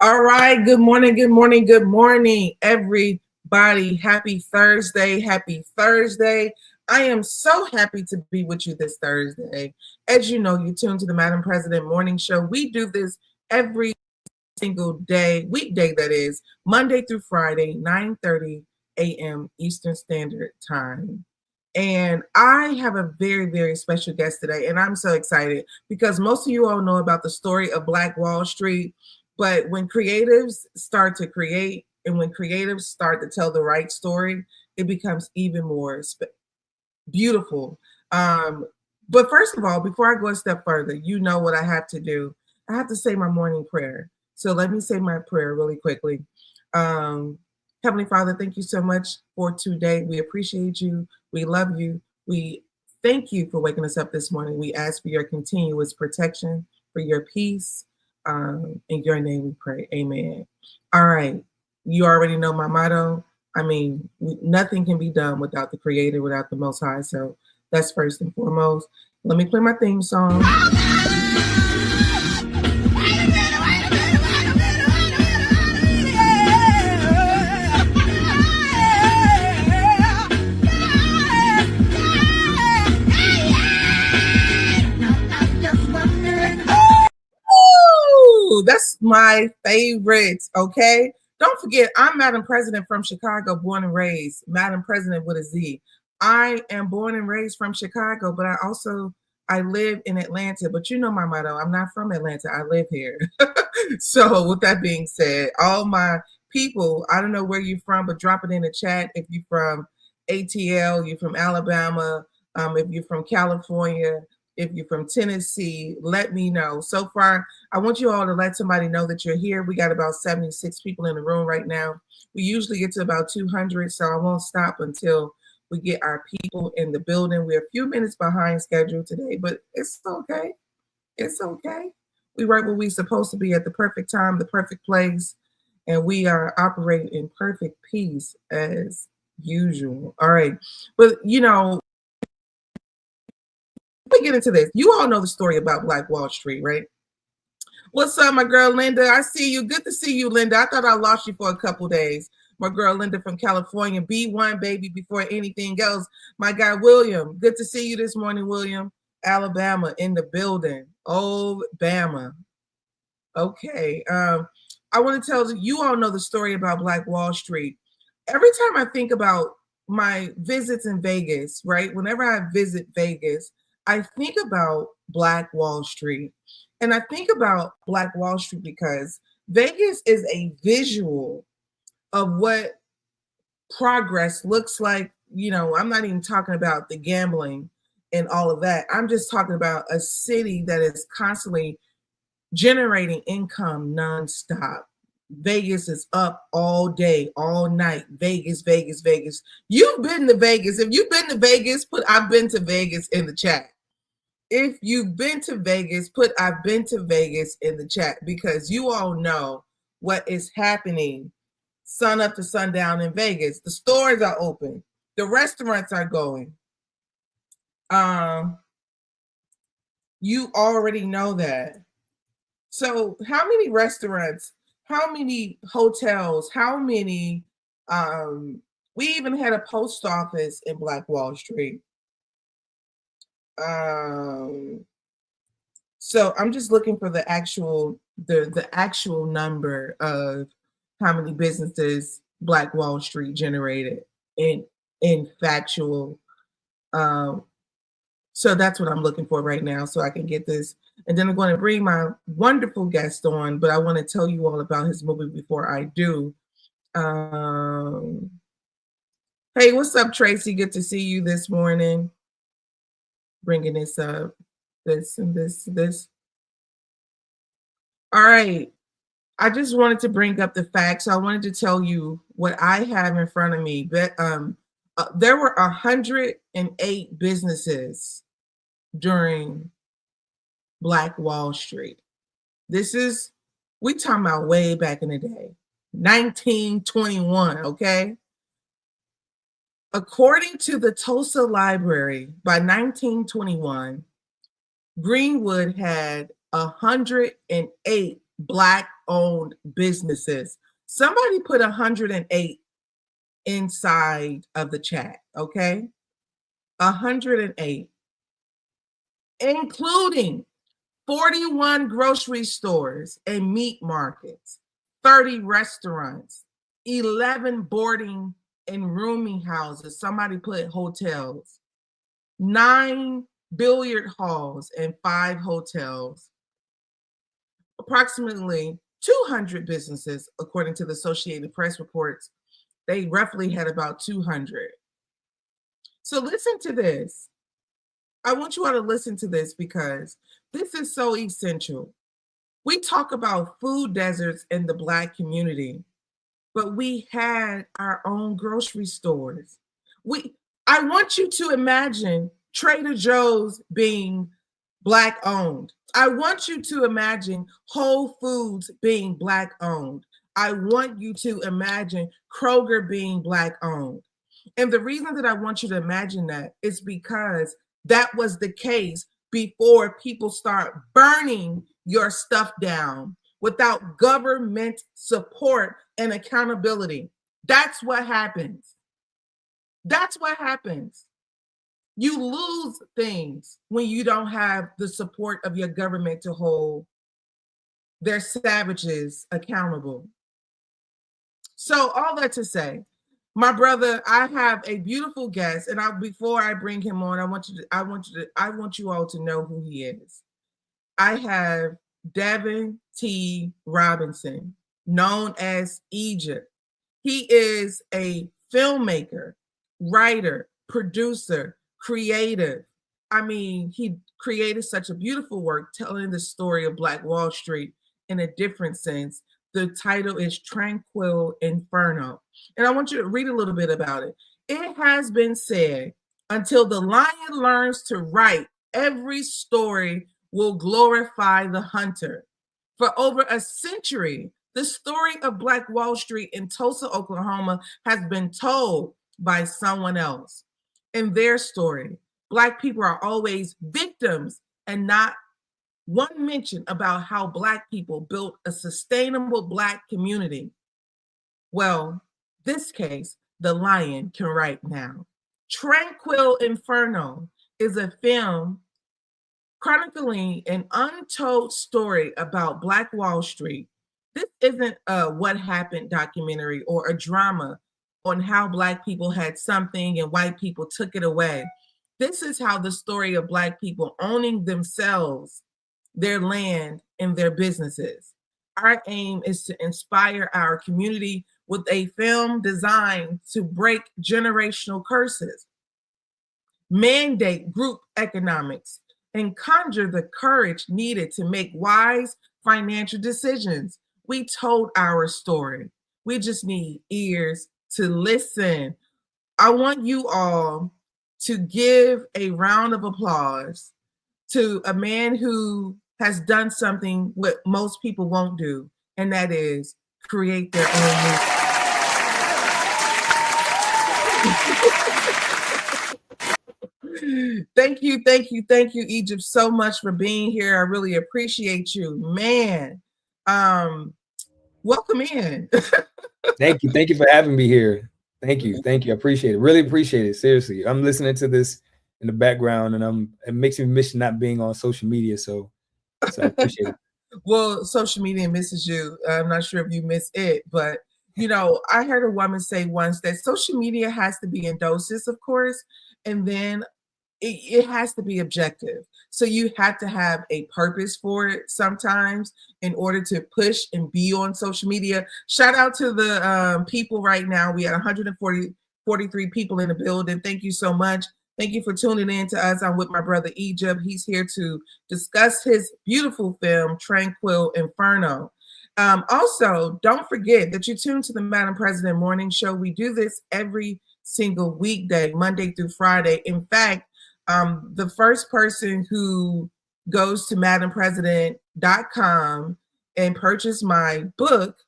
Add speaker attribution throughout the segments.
Speaker 1: All right. Good morning. Good morning. Good morning, everybody. Happy Thursday. Happy Thursday. I am so happy to be with you this Thursday. As you know, you tune to the Madam President Morning Show. We do this every single day, weekday that is, Monday through Friday, 9:30 a.m. Eastern Standard Time. And I have a very, very special guest today, and I'm so excited because most of you all know about the story of Black Wall Street. But when creatives start to create and when creatives start to tell the right story, it becomes even more beautiful. Um, but first of all, before I go a step further, you know what I have to do. I have to say my morning prayer. So let me say my prayer really quickly. Um, Heavenly Father, thank you so much for today. We appreciate you. We love you. We thank you for waking us up this morning. We ask for your continuous protection, for your peace. In your name we pray. Amen. All right. You already know my motto. I mean, nothing can be done without the Creator, without the Most High. So that's first and foremost. Let me play my theme song. Ooh, that's my favorite. Okay. Don't forget, I'm Madam President from Chicago, born and raised. Madam President with a Z. I am born and raised from Chicago, but I live in Atlanta. But you know my motto. I'm not from Atlanta. I live here. So with that being said, all my people, I don't know where you're from, but drop it in the chat if you're from ATL, you're from Alabama, if you're from California, if you're from Tennessee, let me know. So far, I want you all to let somebody know that you're here. We got about 76 people in the room right now. We usually get to about 200, so I won't stop until we get our people in the building. We're a few minutes behind schedule today, but it's okay. It's okay. We right where we're supposed to be at the perfect time, the perfect place, and we are operating in perfect peace as usual. All right. But let me get into this. You all know the story about Black Wall Street, right? What's up, my girl Linda? I see you. Good to see you, Linda. I thought I lost you for a couple days. My girl Linda from California. B1, baby, before anything else. My guy William. Good to see you this morning, William. Alabama in the building. Oh, Bama. Okay. I want to tell you all know the story about Black Wall Street. Every time I think about my visits in Vegas, right? Whenever I visit Vegas, I think about Black Wall Street. And I think about Black Wall Street because Vegas is a visual of what progress looks like. I'm not even talking about the gambling and all of that. I'm just talking about a city that is constantly generating income nonstop. Vegas is up all day, all night. Vegas, Vegas, Vegas. You've been to Vegas. If you've been to Vegas, put I've been to Vegas in the chat. If you've been to Vegas, put I've been to Vegas in the chat because you all know what is happening sun up to sundown in Vegas. The stores are open. The restaurants are going. You already know that. So how many restaurants, how many hotels, how many we even had a post office in Black Wall Street. So I'm just looking for the actual number of how many businesses Black Wall Street generated in factual. So that's what I'm looking for right now, so I can get this. And then I'm going to bring my wonderful guest on, but I want to tell you all about his movie before I do. Hey, what's up, Tracy? Good to see you this morning. Bringing this up, this and this. All right. I just wanted to bring up the facts. So I wanted to tell you what I have in front of me. But there were 108 businesses during Black Wall Street. We talking about way back in the day, 1921, okay? According to the Tulsa Library, by 1921, Greenwood had 108 Black-owned businesses. Somebody put 108 inside of the chat, okay? 108, including 41 grocery stores and meat markets, 30 restaurants, 11 boarding and rooming houses. Somebody put hotels, 9 billiard halls and 5 hotels, approximately 200 businesses, according to the Associated Press reports. They roughly had about 200. So listen to this. I want you all to listen to this because this is so essential. We talk about food deserts in the Black community, but we had our own grocery stores. I want you to imagine Trader Joe's being Black owned. I want you to imagine Whole Foods being Black owned. I want you to imagine Kroger being Black owned. And the reason that I want you to imagine that is because that was the case before people start burning your stuff down without government support and accountability. That's what happens. That's what happens. You lose things when you don't have the support of your government to hold their savages accountable. So all that to say, my brother, I have a beautiful guest, and before I bring him on, I want you all to know who he is. I have Devin T. Robinson, known as Egypt. He is a filmmaker, writer, producer, creative. I mean, he created such a beautiful work telling the story of Black Wall Street in a different sense. The title is Tranquil Inferno. And I want you to read a little bit about it. It has been said, until the lion learns to write, every story will glorify the hunter. For over a century, the story of Black Wall Street in Tulsa, Oklahoma has been told by someone else. In their story, Black people are always victims and not one mention about how Black people built a sustainable Black community. Well, this case, the lion can write now. Tranquil Inferno is a film chronicling an untold story about Black Wall Street. This isn't a what happened documentary or a drama on how Black people had something and white people took it away. This is how the story of Black people owning themselves, their land, and their businesses. Our aim is to inspire our community with a film designed to break generational curses, mandate group economics, and conjure the courage needed to make wise financial decisions. We told our story. We just need ears to listen. I want you all to give a round of applause to a man who has done something what most people won't do, and that is create their own movie. Thank you, Egypt, so much for being here. I really appreciate you, man. Welcome in.
Speaker 2: Thank you for having me here. Thank you. I appreciate it. Really appreciate it. Seriously, I'm listening to this in the background, and it makes me miss not being on social media. So I appreciate it.
Speaker 1: Well, social media misses you. I'm not sure if you miss it, but I heard a woman say once that social media has to be in doses, of course, and then it has to be objective. So you have to have a purpose for it sometimes in order to push and be on social media. Shout out to the people right now. We had 143 people in the building. Thank you so much. Thank you for tuning in to us. I'm with my brother Egypt. He's here to discuss his beautiful film, Tranquil Inferno. Also, don't forget that you tune to the Madam President Morning Show. We do this every single weekday, Monday through Friday. In fact, the first person who goes to madampresident.com and purchase my book,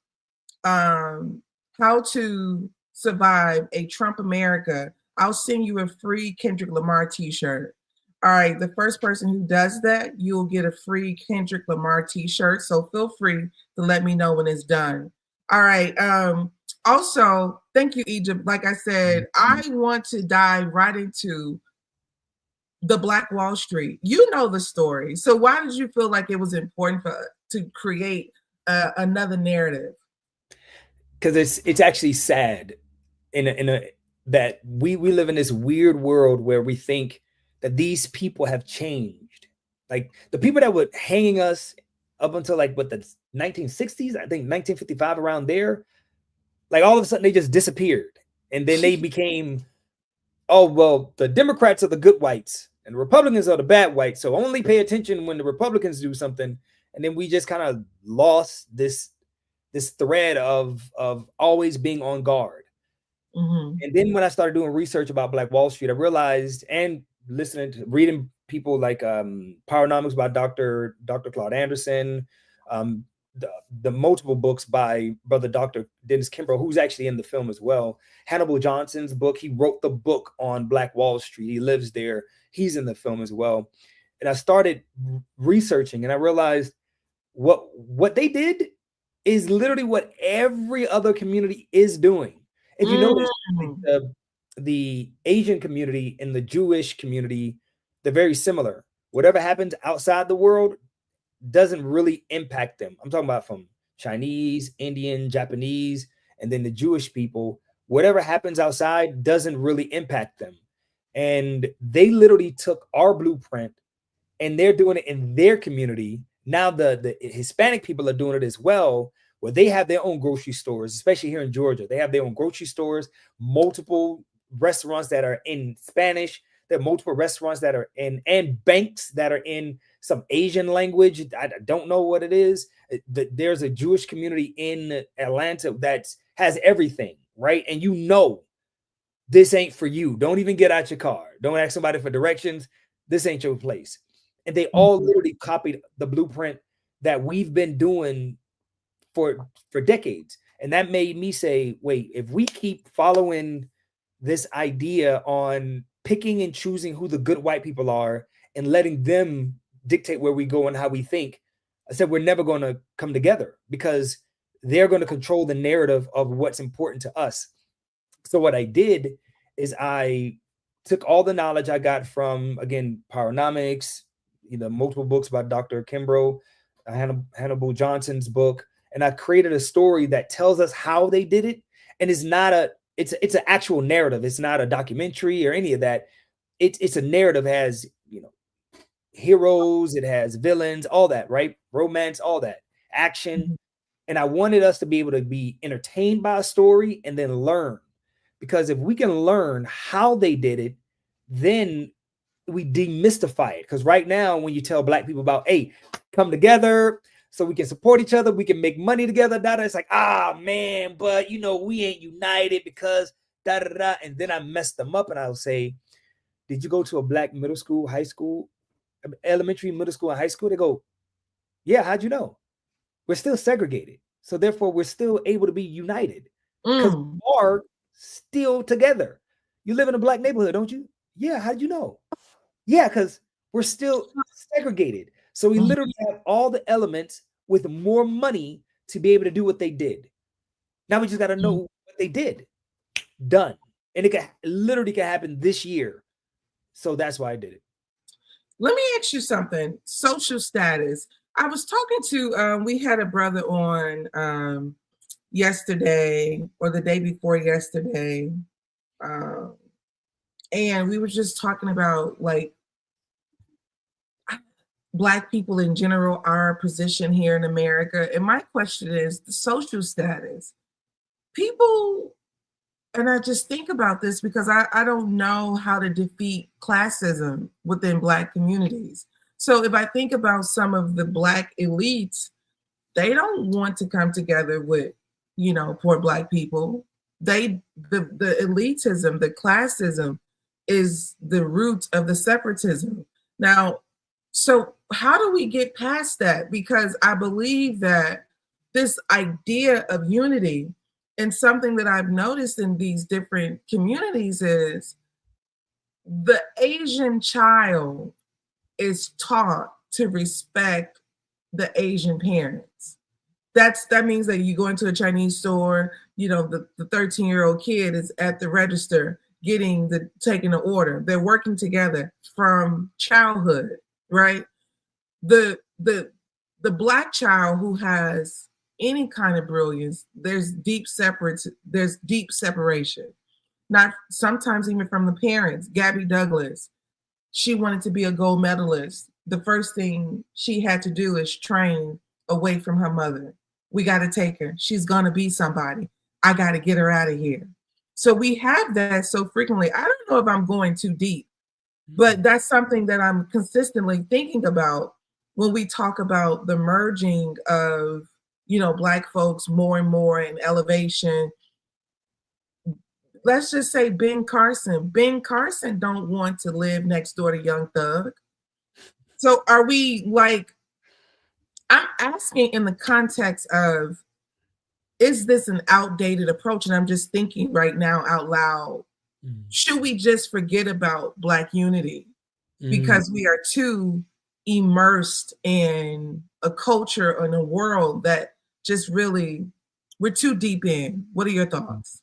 Speaker 1: How to Survive a Trump America, I'll send you a free Kendrick Lamar t-shirt. All right, the first person who does that, you'll get a free Kendrick Lamar t-shirt. So feel free to let me know when it's done. All right. Also, thank you, Egypt. Like I said, I want to dive right into the Black Wall Street. You know the story. So why did you feel like it was important to create another narrative?
Speaker 2: Because it's actually sad in a that we live in this weird world where we think that these people have changed. Like the people that were hanging us up until like what the 1960s, I think 1955 around there, like all of a sudden they just disappeared. And then they became, oh, well, the Democrats are the good whites and the Republicans are the bad whites. So only pay attention when the Republicans do something. And then we just kind of lost this thread of always being on guard.
Speaker 1: Mm-hmm.
Speaker 2: And then when I started doing research about Black Wall Street, I realized, and listening to reading people like Powernomics by Dr. Claude Anderson, um, the multiple books by brother Dr. Dennis Kimbrough, who's actually in the film as well. Hannibal Johnson's book, he wrote the book on Black Wall Street. He lives there. He's in the film as well. And I started researching and I realized what they did is literally what every other community is doing. If you notice, the Asian community and the Jewish community, they're very similar. Whatever happens outside the world doesn't really impact them. I'm talking about from Chinese, Indian, Japanese, and then the Jewish people. Whatever happens outside doesn't really impact them. And they literally took our blueprint and they're doing it in their community. Now the Hispanic people are doing it as well, where they have their own grocery stores, especially here in Georgia. They have their own grocery stores, multiple restaurants that are in Spanish. There are multiple restaurants that are in, and banks that are in some Asian language. I don't know what it is. There's a Jewish community in Atlanta that has everything, right? And you know, this ain't for you. Don't even get out your car. Don't ask somebody for directions. This ain't your place. And they all literally copied the blueprint that we've been doing for decades. And that made me say, wait, if we keep following this idea on picking and choosing who the good white people are and letting them dictate where we go and how we think, I said, we're never going to come together because they're going to control the narrative of what's important to us. So what I did is I took all the knowledge I got from, again, Powernomics, multiple books by Dr. Kimbrough, Hannibal Johnson's book, and I created a story that tells us how they did it. And it's an actual narrative. It's not a documentary or any of that. It's a narrative. It has, heroes, it has villains, all that, right? Romance, all that, action. And I wanted us to be able to be entertained by a story and then learn. Because if we can learn how they did it, then we demystify it. Because right now, when you tell Black people about, hey, come together so we can support each other, we can make money together, it's like, man, but we ain't united because da da da. And then I mess them up and I'll say, did you go to a Black middle school, high school, elementary, middle school, and high school? They go, yeah, how'd you know? We're still segregated. So therefore, we're still able to be united because we are still together. You live in a Black neighborhood, don't you? Yeah, how'd you know? Yeah, because we're still segregated. So we literally have all the elements with more money to be able to do what they did. Now we just got to know what they did. Done. And it literally can happen this year. So that's why I did it.
Speaker 1: Let me ask you something. Social status. I was talking to, we had a brother on yesterday or the day before yesterday. And we were just talking about like Black people in general, our position here in America. And my question is the social status. People, and I just think about this because I don't know how to defeat classism within Black communities. So if I think about some of the Black elites, they don't want to come together with, poor Black people. The elitism, the classism is the root of the separatism. Now, so how do we get past that? Because I believe that this idea of unity and something that I've noticed in these different communities is the Asian child is taught to respect the Asian parents. That means that you go into a Chinese store, the 13-year-old kid is at the register taking the order. They're working together from childhood, right? The the black child who has any kind of brilliance, there's deep separation. Not sometimes even from the parents. Gabby Douglas, she wanted to be a gold medalist. The first thing she had to do is train away from her mother. We got to take her. She's going to be somebody. I got to get her out of here. So we have that so frequently. I don't know if I'm going too deep, but that's something that I'm consistently thinking about when we talk about the merging of, Black folks more and more in elevation. Let's just say Ben Carson. Ben Carson don't want to live next door to Young Thug. So are we like, I'm asking in the context of, is this an outdated approach? And I'm just thinking right now out loud, should we just forget about Black unity because we are too immersed in a culture and a world that just really, we're too deep in? What are your thoughts?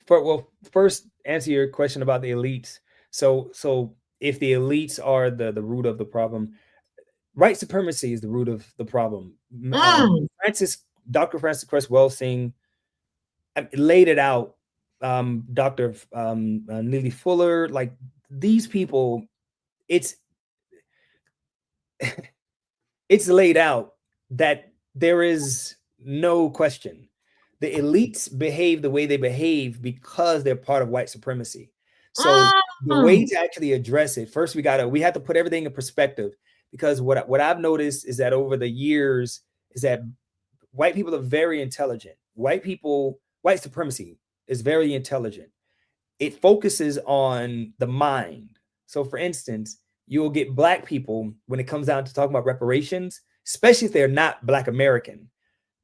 Speaker 2: Well, first answer your question about the elites. So if the elites are the root of the problem, white supremacy is the root of the problem. Dr. Francis Cress Welsing laid it out. Dr. Neely Fuller, like these people, it's laid out that there is no question. The elites behave the way they behave because they're part of white supremacy. So the way to actually address it, first we have to put everything in perspective, because what I've noticed is that over the years is that white people are very intelligent. White supremacy is very intelligent. It focuses on the mind. So for instance, you'll get Black people, when it comes down to talking about reparations, especially if they're not Black American,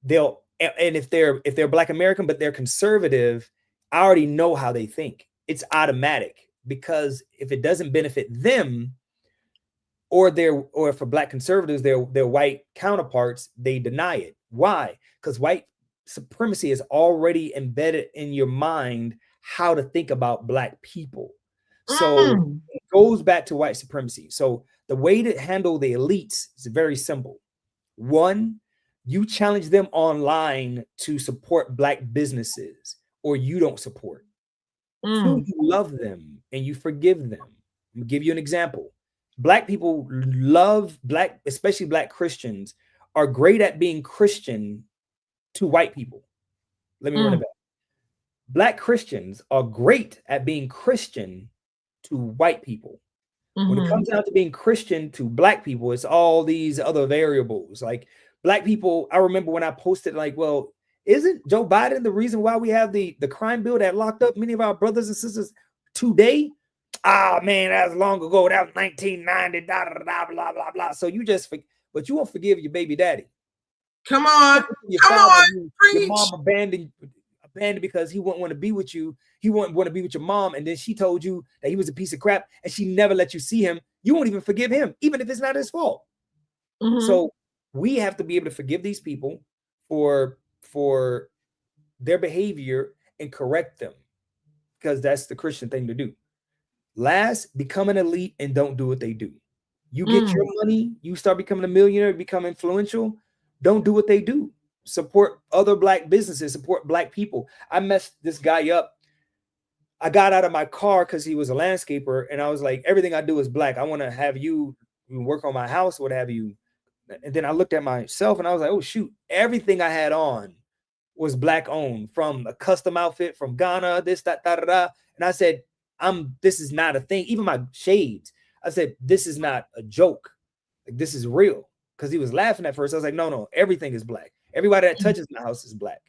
Speaker 2: and if they're Black American but they're conservative, I already know how they think. It's automatic, because if it doesn't benefit them, or for Black conservatives, their white counterparts, they deny it. Why? Because white supremacy is already embedded in your mind how to think about Black people. So it goes back to white supremacy. So the way to handle the elites is very simple. One, you challenge them online to support Black businesses, or you don't support. Two, you love them and you forgive them. I'll give you an example. Black people love especially Black Christians, are great at being Christian to white people. Let me run it back. Black Christians are great at being Christian to white people. When it comes down to being Christian to Black people, it's all these other variables. Like Black people, I remember when I posted, like, well, isn't Joe Biden the reason why we have the crime bill that locked up many of our brothers and sisters today? Ah, man, that was long ago. That was 1990, blah, blah, blah, blah. So but you won't forgive your baby daddy.
Speaker 1: Come on.
Speaker 2: Your mom abandoned because he wouldn't want to be with you. He wouldn't want to be with your mom. And then she told you that he was a piece of crap and she never let you see him. You won't even forgive him, even if it's not his fault. So we have to be able to forgive these people for their behavior and correct them, because that's the Christian thing to do. Last, become an elite and don't do what they do. You get your money, you start becoming a millionaire, become influential. Don't do what they do. Support other Black businesses, support Black people. I messed this guy up. I got out of my car because he was a landscaper, and I was like, everything I do is Black. I want to have you work on my house, what have you. And then I looked at myself and I was like, oh shoot, everything I had on was Black owned, from a custom outfit from Ghana, this, that, da, da, da. And I said, this is not a thing. Even my shades, I said, this is not a joke. Like, this is real. Because he was laughing at first. I was like, no, everything is Black. Everybody that touches my house is Black.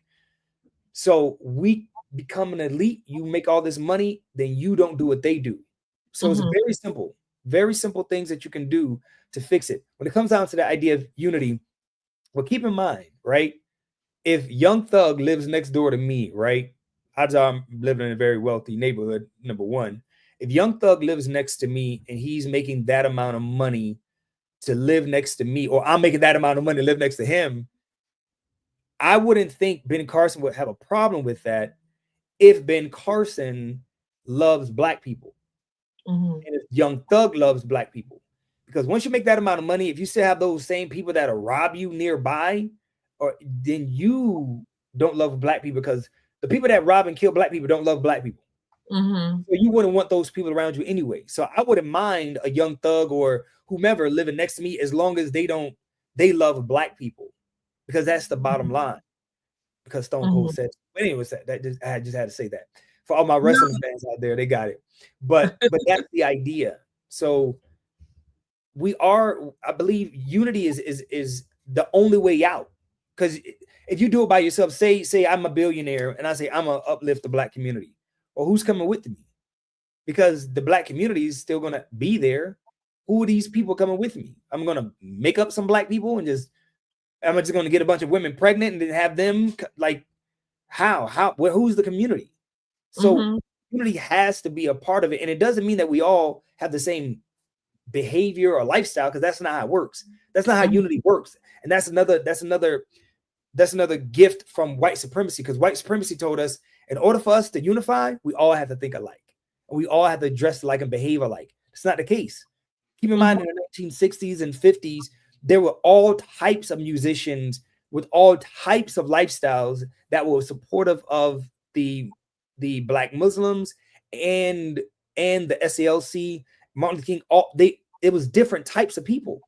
Speaker 2: So we become an elite. You make all this money, then you don't do what they do. So it's very simple things that you can do to fix it. When it comes down to the idea of unity, well, keep in mind, right? If Young Thug lives next door to me, right? Odds are I'm living in a very wealthy neighborhood, number one. If Young Thug lives next to me and he's making that amount of money to live next to me, or I'm making that amount of money to live next to him, I wouldn't think Ben Carson would have a problem with that if Ben Carson loves black people. And if Young Thug loves black people. Because once you make that amount of money, if you still have those same people that'll rob you nearby, or then you don't love black people, because the people that rob and kill black people don't love black people. So you wouldn't want those people around you anyway. So I wouldn't mind a Young Thug or whomever living next to me as long as they love black people, because that's the bottom line. Because Stone Cold said. But anyway, I just had to say that for all my wrestling fans out there, they got it. But that's the idea. So I believe unity is the only way out. Because if you do it by yourself, say I'm a billionaire and I say I'm gonna uplift the black community, well, who's coming with me? Because the black community is still gonna be there. Who are these people coming with me? I'm gonna make up some black people and I'm just gonna get a bunch of women pregnant and then have them like who's the community? So unity has to be a part of it, and it doesn't mean that we all have the same behavior or lifestyle, because that's not how it works. That's not how unity works, and that's another gift from white supremacy, because white supremacy told us in order for us to unify, we all have to think alike, and we all have to dress alike and behave alike. It's not the case. Keep in mind, in the 1960s and 50s, there were all types of musicians with all types of lifestyles that were supportive of the Black Muslims and the SALC, Martin Luther King. It was different types of people.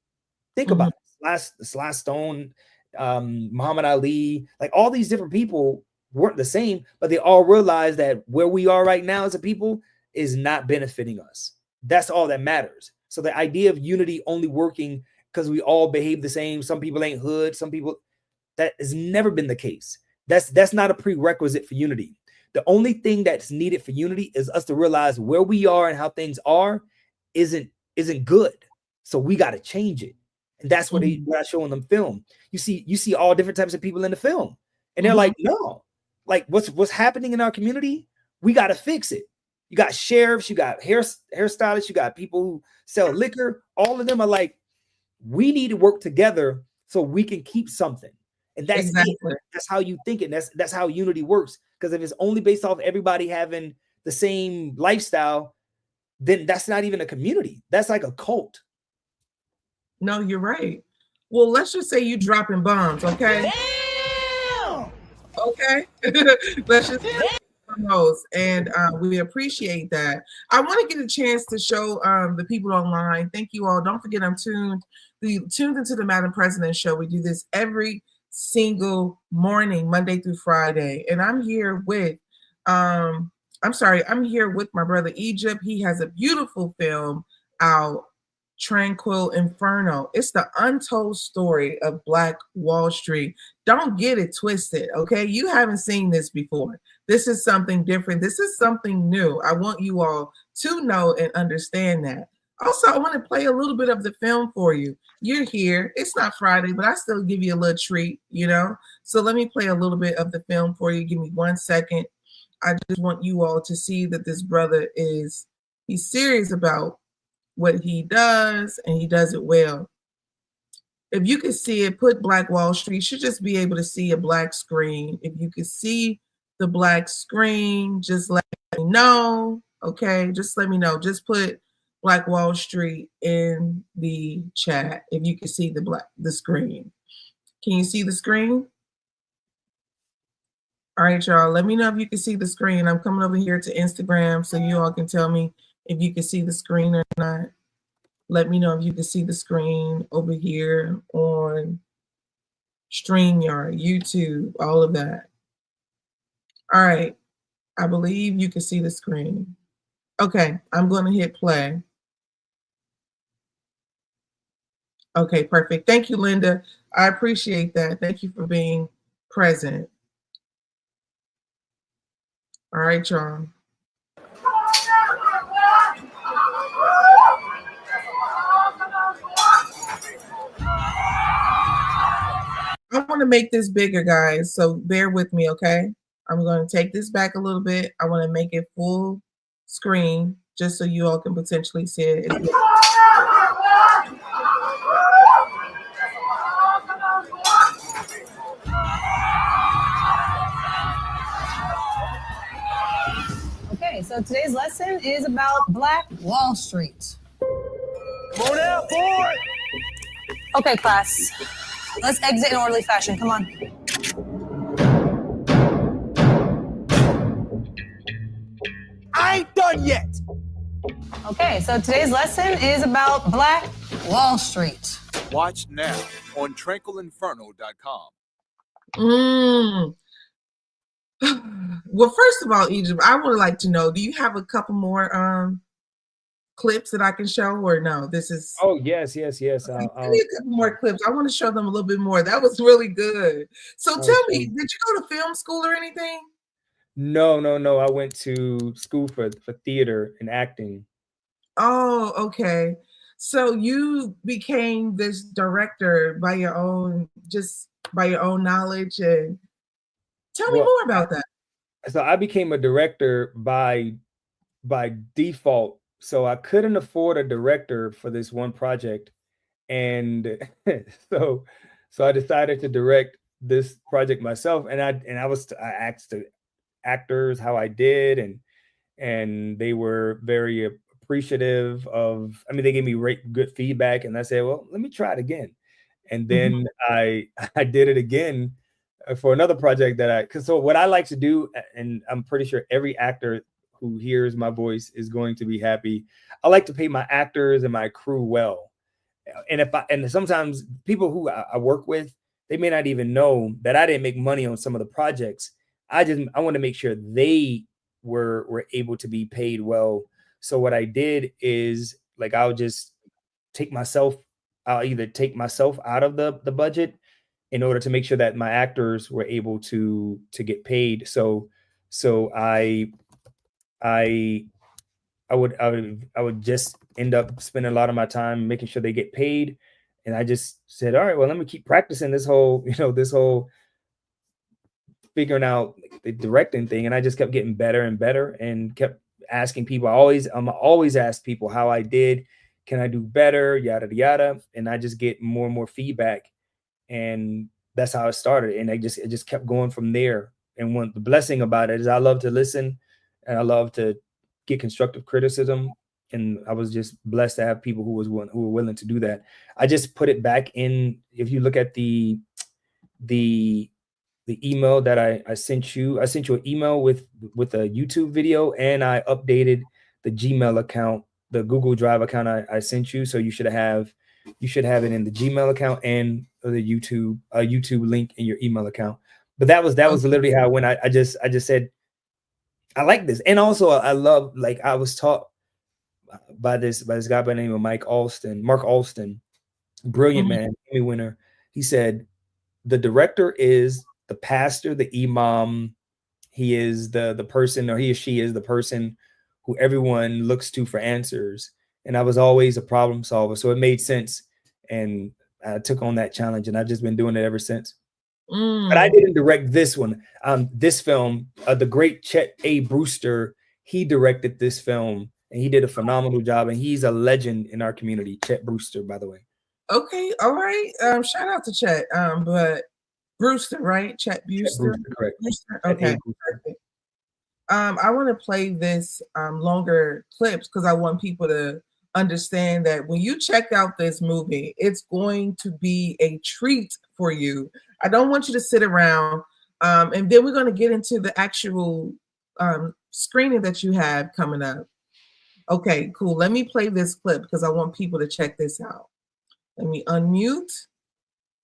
Speaker 2: Think about it. Sly Stone, Muhammad Ali, like all these different people weren't the same, but they all realized that where we are right now as a people is not benefiting us. That's all that matters. So the idea of unity only working because we all behave the same, some people ain't hood, some people, that has never been the case. That's not a prerequisite for unity. The only thing that's needed for unity is us to realize where we are and how things are isn't good. So we got to change it. And that's what I show in the film. You see all different types of people in the film. And they're like, no, like what's happening in our community, we got to fix it. You got sheriffs, you got hairstylists, you got people who sell liquor. All of them are like, we need to work together so we can keep something. And that's exactly it. That's how you think it. That's how unity works. Because if it's only based off everybody having the same lifestyle, then that's not even a community. That's like a cult.
Speaker 1: No, you're right. Well, let's just say you dropping bombs, okay? Damn! Okay. Let's just and we appreciate that. I want to get a chance to show the people online. Thank you all. Don't forget, I'm tuned into the Madam President Show. We do this every single morning, Monday through Friday. And I'm here with I'm here with my brother Egypt. He has a beautiful film out, Tranquil Inferno. It's the untold story of Black Wall Street. Don't get it twisted, okay? You haven't seen this before. This is something different. This is something new. I want you all to know and understand that. Also, I want to play a little bit of the film for you. You're here. It's not Friday, but I still give you a little treat, you know? So let me play a little bit of the film for you. Give me 1 second. I just want you all to see that this brother he's serious about what he does, and he does it well. If you can see it, put Black Wall Street. You should just be able to see a black screen. If you can see the black screen, just let me know. Okay, just let me know. Just put Black Wall Street in the chat if you can see the screen. Can you see the screen? All right, y'all. Let me know if you can see the screen. I'm coming over here to Instagram so you all can tell me if you can see the screen or not. Let me know if you can see the screen over here on StreamYard, YouTube, all of that. All right. I believe you can see the screen. Okay, I'm going to hit play. Okay, perfect. Thank you, Linda. I appreciate that. Thank you for being present. All right, y'all. I want to make this bigger, guys, so bear with me, okay? I'm going to take this back a little bit. I want to make it full screen. just so you all can potentially see it.
Speaker 3: Okay, so today's lesson is about Black Wall Street.
Speaker 4: Go now, boy!
Speaker 3: Okay, class, let's exit in orderly fashion. Come on.
Speaker 4: I ain't done yet!
Speaker 3: Okay, so today's lesson is about Black Wall Street.
Speaker 5: Watch now on tranquilinferno.com.
Speaker 1: Well, first of all, Egypt, I would like to know, do you have a couple more clips that I can show, or no? This is
Speaker 2: yes.
Speaker 1: Give me a couple more clips. I want to show them a little bit more. That was really good. So tell me, did you go to film school or anything?
Speaker 2: No. I went to school for theater and acting.
Speaker 1: Oh, okay. So you became this director by your own knowledge, and tell me more about that.
Speaker 2: So I became a director by default. So I couldn't afford a director for this one project, and so I decided to direct this project myself. And I asked the actors how I did, and they were very appreciative of. I mean, they gave me good feedback, and I said, well, let me try it again. And then I did it again for another project so what I like to do, and I'm pretty sure every actor who hears my voice is going to be happy. I like to pay my actors and my crew well. And sometimes people who I work with, they may not even know that I didn't make money on some of the projects. I want to make sure they were able to be paid well. So what I did is, like, I'll either take myself out of the budget in order to make sure that my actors were able to get paid. So I would just end up spending a lot of my time making sure they get paid. And I just said, all right, well, let me keep practicing this whole figuring out the directing thing. And I just kept getting better and better and kept asking people. I'm always ask people how I did. Can I do better? Yada, yada. And I just get more and more feedback. And that's how it started. And it just kept going from there. And the blessing about it is I love to listen, and I love to get constructive criticism. And I was just blessed to have people who were willing to do that. I just put it back in. If you look at the email that I sent you an email with a YouTube video, and I updated the Gmail account, the Google Drive account I sent you. So you should have it in the Gmail account and the YouTube link in your email account. But that was literally how I went. I just said, I like this. And also I love, like, I was taught by this guy by the name of Mark Alston, brilliant man, Emmy winner. He said, the director is the pastor, the imam. He is the person, or he or she is the person who everyone looks to for answers. And I was always a problem solver. So it made sense. And I took on that challenge, and I've just been doing it ever since. But I didn't direct this one. This film, the great Chet A. Brewster, he directed this film, and he did a phenomenal job. And he's a legend in our community. Chet Brewster, by the way.
Speaker 1: Okay, all right. Shout out to Chet. But Brewster, right? Chet Brewster.
Speaker 2: Correct.
Speaker 1: Brewster? Okay. Perfect. I want to play this longer clips because I want people to understand that when you check out this movie, it's going to be a treat for you. I don't want you to sit around, and then we're going to get into the actual screening that you have coming up. Okay, cool. Let me play this clip because I want people to check this out. Let me unmute.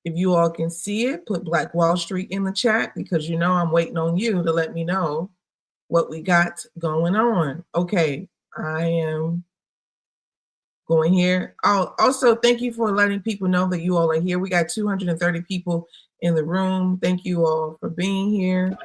Speaker 1: If you all can see it, put Black Wall Street in the chat, because I'm waiting on you to let me know what we got going on. Okay, I am going here. Oh, also, thank you for letting people know that you all are here. We got 230 people in the room. Thank you all for being here.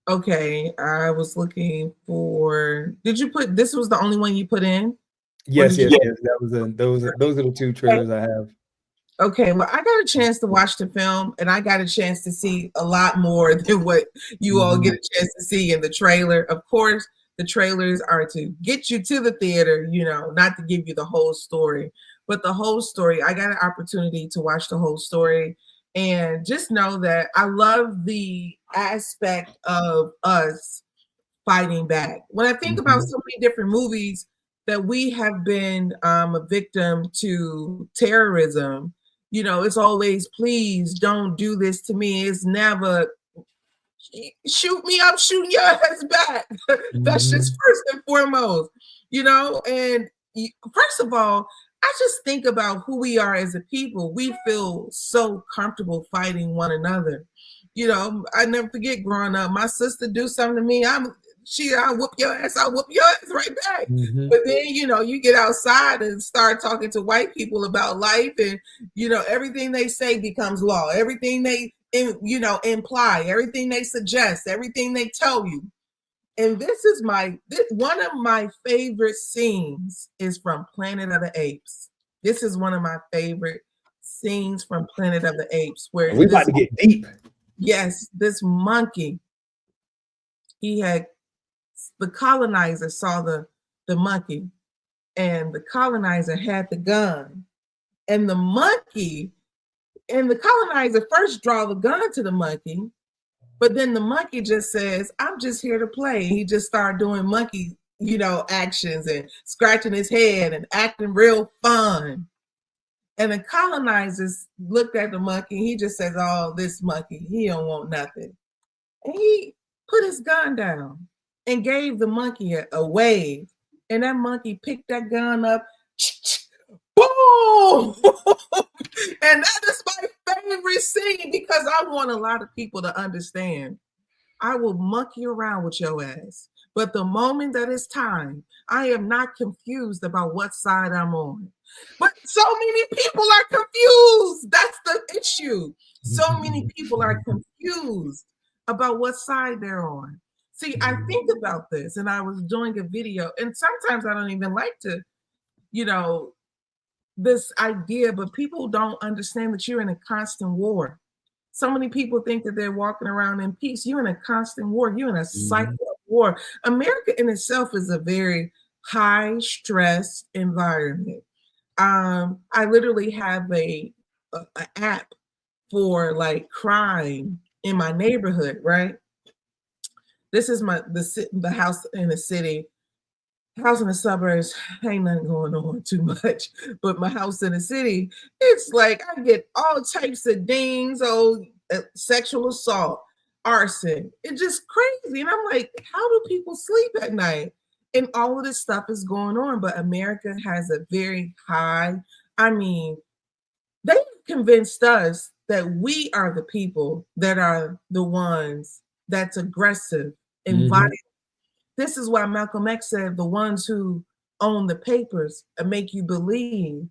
Speaker 1: Okay, I was looking for. Did you put this was the only one you put in? Or
Speaker 2: Yes,
Speaker 1: did
Speaker 2: yes,
Speaker 1: you?
Speaker 2: yes. That was those are the two
Speaker 1: Okay.
Speaker 2: trailers I have.
Speaker 1: Okay, well, I got a chance to watch the film, and I got a chance to see a lot more than what you all get a chance to see in the trailer. Of course, the trailers are to get you to the theater, not to give you the whole story, but the whole story. I got an opportunity to watch the whole story, and just know that I love the aspect of us fighting back. When I think about so many different movies that we have been a victim to terrorism, it's always, please don't do this to me. It's never shoot me up, shooting your ass back. That's just first and foremost, and first of all, I just think about who we are as a people. We feel so comfortable fighting one another. I never forget growing up, my sister do something to me, I'll whoop your ass, I'll whoop your ass right back. But then, you get outside and start talking to white people about life, and, everything they say becomes law. Everything they, imply, everything they suggest, everything they tell you. And this is one of my favorite scenes is from Planet of the Apes. This is one of my favorite scenes from Planet of the Apes, where
Speaker 2: We about to get deep.
Speaker 1: Yes, this monkey, the colonizer saw the monkey, and the colonizer had the gun, and the monkey and the colonizer first draw the gun to the monkey, but then the monkey just says, I'm just here to play. He just started doing monkey, actions and scratching his head and acting real fun. And the colonizers looked at the monkey. He just says, oh, this monkey, he don't want nothing. And he put his gun down and gave the monkey a wave. And that monkey picked that gun up. Boom! And that is my favorite scene, because I want a lot of people to understand. I will monkey around with your ass. But the moment that it's time, I am not confused about what side I'm on. But so many people are confused. That's the issue. So many people are confused about what side they're on. See, I think about this, and I was doing a video, and sometimes I don't even like to, this idea, but people don't understand that you're in a constant war. So many people think that they're walking around in peace. You're in a constant war. You're in a cycle of war. America in itself is a very high stress environment. I literally have a app for like crime in my neighborhood, right? This is the house in the city. House in the suburbs, ain't nothing going on too much. But my house in the city, it's like I get all types of dings, sexual assault, arson. It's just crazy. And I'm like, how do people sleep at night? And all of this stuff is going on. But America has a very high, they convinced us that we are the people that are the ones that's aggressive and violent. This is why Malcolm X said the ones who own the papers make you believe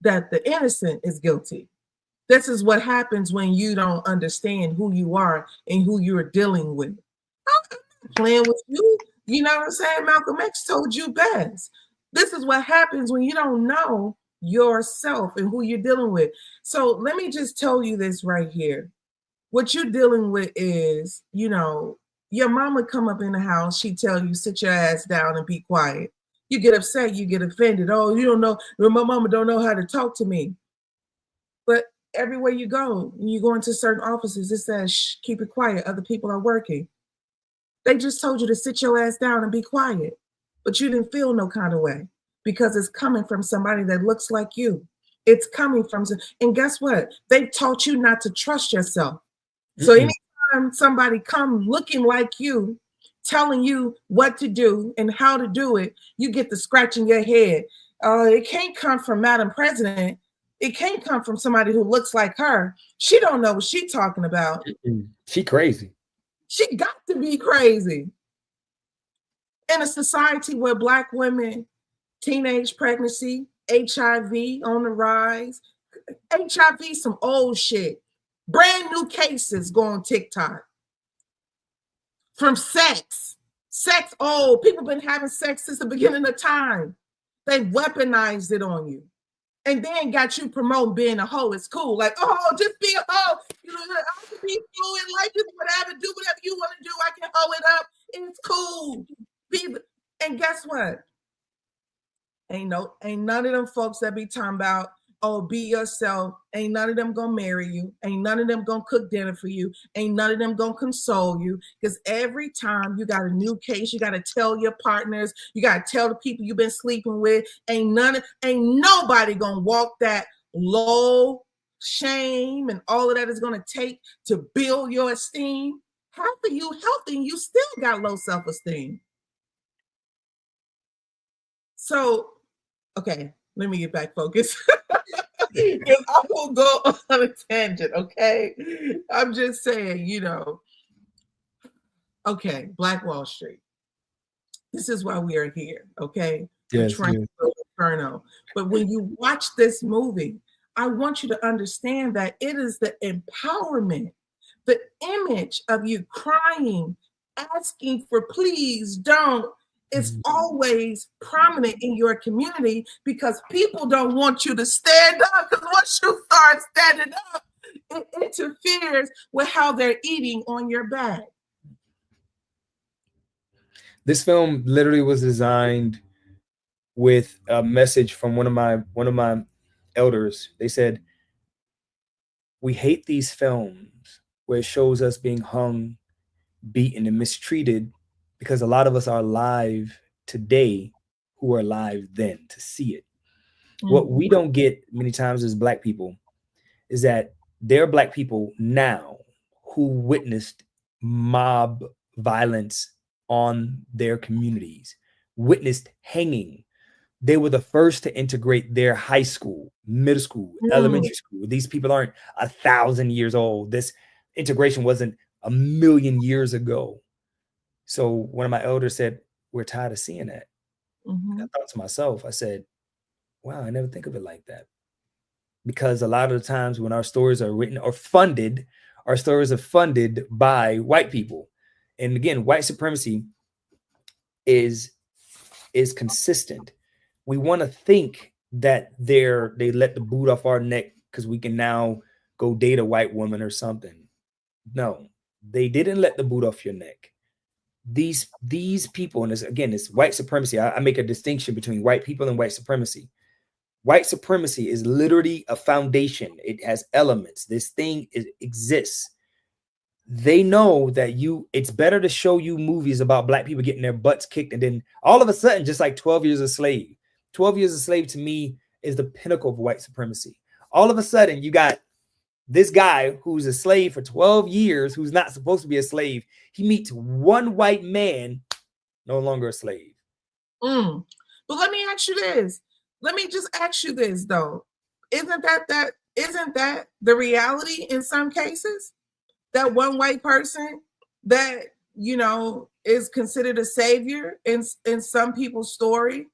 Speaker 1: that the innocent is guilty. This is what happens when you don't understand who you are and who you're dealing with. I'm not playing with you. You know what I'm saying? Malcolm X told you best. This is what happens when you don't know yourself and who you're dealing with. So let me just tell you this right here. What you're dealing with is, your mama come up in the house, she tell you, sit your ass down and be quiet. You get upset, you get offended. Oh, you don't know, my mama don't know how to talk to me. But everywhere you go, when you go into certain offices, it says, shh, keep it quiet, other people are working. They just told you to sit your ass down and be quiet, but you didn't feel no kind of way because it's coming from somebody that looks like you. It's coming from, and guess what? They taught you not to trust yourself. So anytime somebody come looking like you, telling you what to do and how to do it, you get the scratch in your head. It can't come from Madam President. It can't come from somebody who looks like her. She don't know what she's talking about.
Speaker 2: She crazy.
Speaker 1: She got to be crazy. In a society where Black women, teenage pregnancy, HIV on the rise, HIV, some old shit. Brand new cases go on TikTok. from sex. Sex, oh, people been having sex since the beginning of time. They weaponized it on you. And then got you promoting being a hoe. It's cool. Like, oh, just be a hoe. You know, I can be fluid, like this, whatever, do whatever you want to do. I can hoe it up. It's cool. And guess what? Ain't none of them folks that be talking about, oh, be yourself. Ain't none of them gonna marry you. Ain't none of them gonna cook dinner for you. Ain't none of them gonna console you. Because every time you got a new case, you gotta tell your partners, you gotta tell the people you've been sleeping with. Ain't nobody gonna walk that low shame and all of that is gonna take to build your esteem. Half of you healthy, and you still got low self-esteem. So, okay, let me get back focused. Because I will go on a tangent, okay? I'm just saying, okay, Black Wall Street. This is why we are here, okay?
Speaker 2: Yes,
Speaker 1: Tranquil Inferno. But when you watch this movie, I want you to understand that it is the empowerment, the image of you crying, asking for please don't, is always prominent in your community because people don't want you to stand up. Because once you start standing up, it interferes with how they're eating on your back.
Speaker 2: This film literally was designed with a message from one of my elders. They said, we hate these films where it shows us being hung, beaten, and mistreated because a lot of us are alive today who were alive then to see it. What we don't get many times as Black people is that there are Black people now who witnessed mob violence on their communities, witnessed hanging. They were the first to integrate their high school, middle school, elementary school. These people aren't 1,000 years old. This integration wasn't 1,000,000 years ago. So one of my elders said, we're tired of seeing that. I thought to myself, I said, wow, I never think of it like that. Because a lot of the times when our stories are written or funded, our stories are funded by white people. And again, white supremacy is consistent. We want to think that they let the boot off our neck because we can now go date a white woman or something. No, they didn't let the boot off your neck. These people, and it's white supremacy. I make a distinction between white people and white supremacy. White supremacy is literally a foundation. It has elements. This thing exists. They know that it's better to show you movies about Black people getting their butts kicked, and then all of a sudden, just like 12 Years a Slave. 12 Years a Slave to me is the pinnacle of white supremacy. All of a sudden, you got this guy who's a slave for 12 years, who's not supposed to be a slave. He meets one white man, no longer a slave.
Speaker 1: But let me ask you this. Let me just ask you this, though. Isn't that the reality in some cases? That one white person that, is considered a savior in some people's story.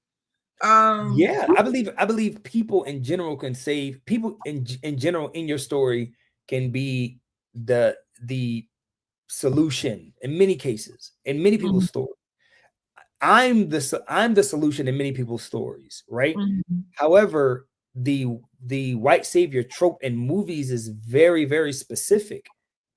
Speaker 2: Yeah, I believe people in general can save people in general in your story can be the solution in many cases, in many people's stories. I'm the solution in many people's stories, right? However, the white savior trope in movies is very, very specific.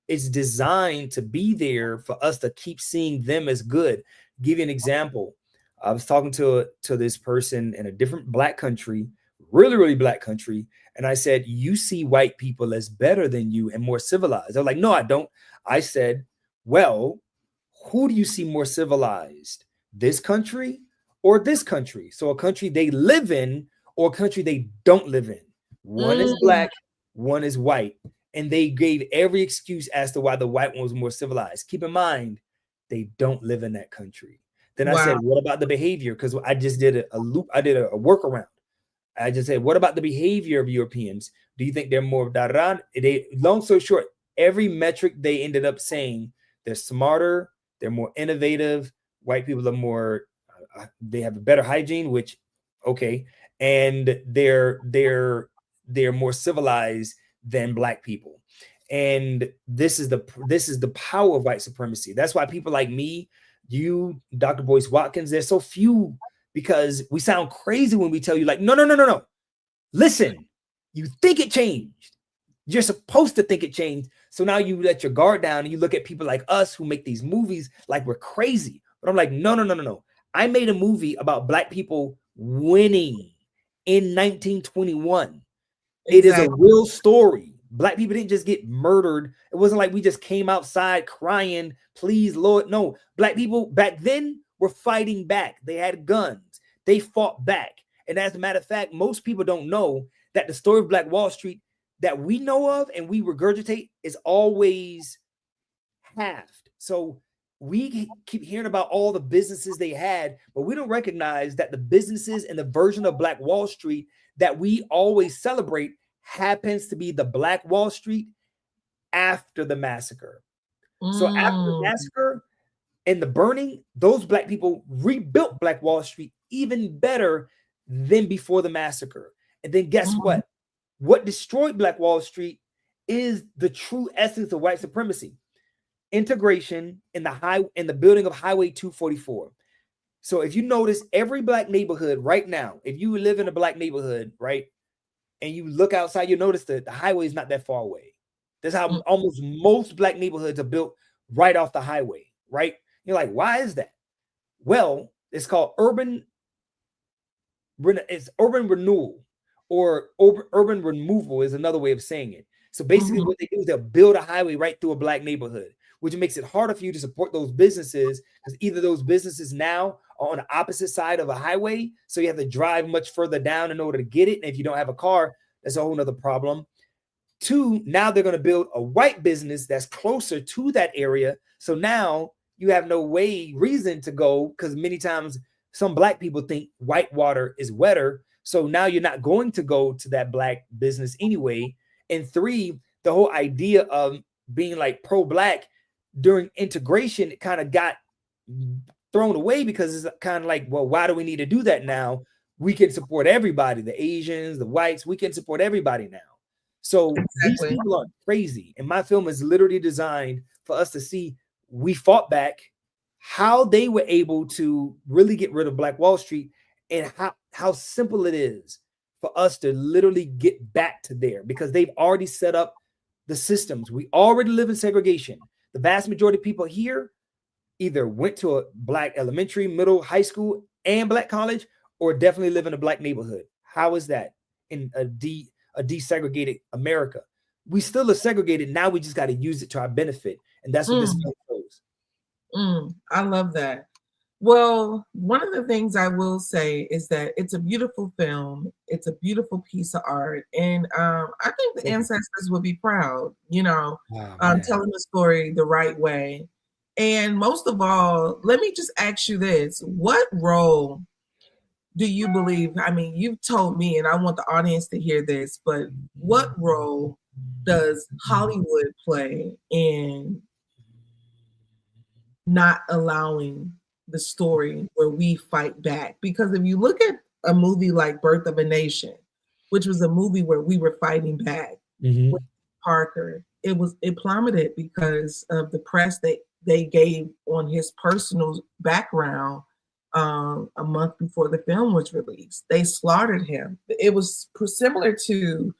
Speaker 2: It's designed to be there for us to keep seeing them as good. Give you an example. I was talking to this person in a different Black country, really, really Black country. And I said, you see white people as better than you and more civilized. They're like, no, I don't. I said, well, who do you see more civilized? This country or this country? So a country they live in or a country they don't live in. One is Black, one is white. And they gave every excuse as to why the white one was more civilized. Keep in mind, they don't live in that country. Then I said, what about the behavior? Because I just did a loop. I did a workaround. I just said, what about the behavior of Europeans? Do you think they're more da-da-da? Long story short, every metric they ended up saying they're smarter, they're more innovative. White people are more, they have a better hygiene, which, okay. And they're more civilized than Black people. And this is the power of white supremacy. That's why people like me, you, Dr. Boyce Watkins, there's so few, because we sound crazy when we tell you like, no. Listen, you think it changed. You're supposed to think it changed. So now you let your guard down and you look at people like us who make these movies like we're crazy. But I'm like, no. I made a movie about Black people winning in 1921. It is a real story. Black people didn't just get murdered. It wasn't like we just came outside crying, please, Lord. No, Black people back then were fighting back. They had guns. They fought back. And as a matter of fact, most people don't know that the story of Black Wall Street that we know of and we regurgitate is always halved. So we keep hearing about all the businesses they had, but we don't recognize that the businesses and the version of Black Wall Street that we always celebrate happens to be the Black Wall Street after the massacre. So after the massacre and the burning, those Black people rebuilt Black Wall Street even better than before the massacre. And then guess what? What destroyed Black Wall Street is the true essence of white supremacy. Integration in the building of Highway 244. So if you notice, every Black neighborhood right now, if you live in a Black neighborhood, right, and you look outside, you notice that the highway is not that far away. That's how almost most Black neighborhoods are built, right off the highway, right? You're like, why is that? Well, it's called urban renewal, or urban removal is another way of saying it. So basically what they do is they'll build a highway right through a Black neighborhood, which makes it harder for you to support those businesses, because either those businesses now are on the opposite side of a highway, so you have to drive much further down in order to get it. And if you don't have a car, that's a whole nother problem. Two, now they're going to build a white business that's closer to that area. So now you have no reason to go, because many times some Black people think white water is wetter. So now you're not going to go to that Black business anyway. And three, the whole idea of being like pro-Black during integration, it kind of got thrown away, because it's kind of like, well, why do we need to do that now? We can support everybody, the Asians, the whites, we can support everybody now. So these people aren't crazy. And my film is literally designed for us to see we fought back, how they were able to really get rid of Black Wall Street, and how simple it is for us to literally get back to there, because they've already set up the systems. We already live in segregation. The vast majority of people here either went to a Black elementary, middle, high school, and Black college, or definitely live in a Black neighborhood. How is that in a desegregated America? We still are segregated. Now we just got to use it to our benefit. And that's what this film shows.
Speaker 1: I love that. Well, one of the things I will say is that it's a beautiful film. It's a beautiful piece of art. And I think the ancestors would be proud, telling the story the right way. And most of all, let me just ask you this. What role do you believe? I mean, you've told me, and I want the audience to hear this, but what role does Hollywood play in not allowing the story where we fight back? Because if you look at a movie like Birth of a Nation, which was a movie where we were fighting back with Parker, it plummeted because of the press that they gave on his personal background a month before the film was released. They slaughtered him. It was similar to